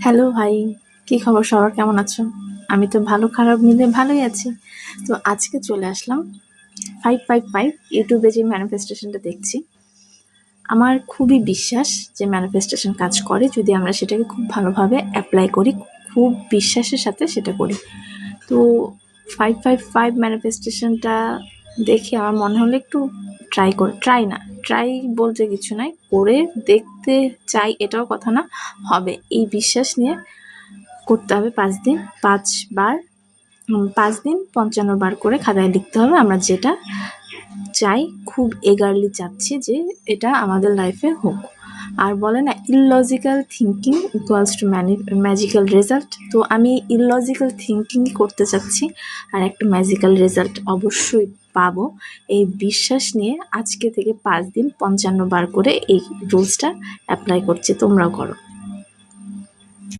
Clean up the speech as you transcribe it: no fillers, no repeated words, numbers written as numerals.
Hello ভাই, কি খবর? সবার কেমন আছো? আমি তো ভালো খারাপ মিলে ভালোই আছি। তো আজকে চলে আসলাম 555 ইউটিউবে যে ম্যানিফেস্টেশনটা দেখছি। আমার খুবই বিশ্বাস যে ম্যানিফেস্টেশন কাজ করে যদি আমরা সেটাকে খুব ভালোভাবে অ্যাপ্লাই করি, খুব বিশ্বাসের সাথে সেটা করি। তো 555 ম্যানিফেস্টেশনটা দেখে আমার মনে হলো একটু ট্রাই বলতে কিছু নাই, করে দেখতে চাই এটাও কথা না, হবে এই বিশ্বাস নিয়ে করতে হবে 5 দিন 5 বার 5 দিন 55 বার করে খাতায় লিখতে হবে আমরা যেটা চাই, খুব এগারলি চাচ্ছি যে এটা আমাদের লাইফে হোক। আর বলে না, illogical thinking equals to magical result. তো আমি ইললজিক্যাল থিঙ্কিংই করতে চাচ্ছি, আর একটা ম্যাজিক্যাল রেজাল্ট অবশ্যই পাবো এই বিশ্বাস নিয়ে আজকে থেকে 5 দিন 55 বার করে এই রুলসটা অ্যাপ্লাই করছি। তোমরাও করো।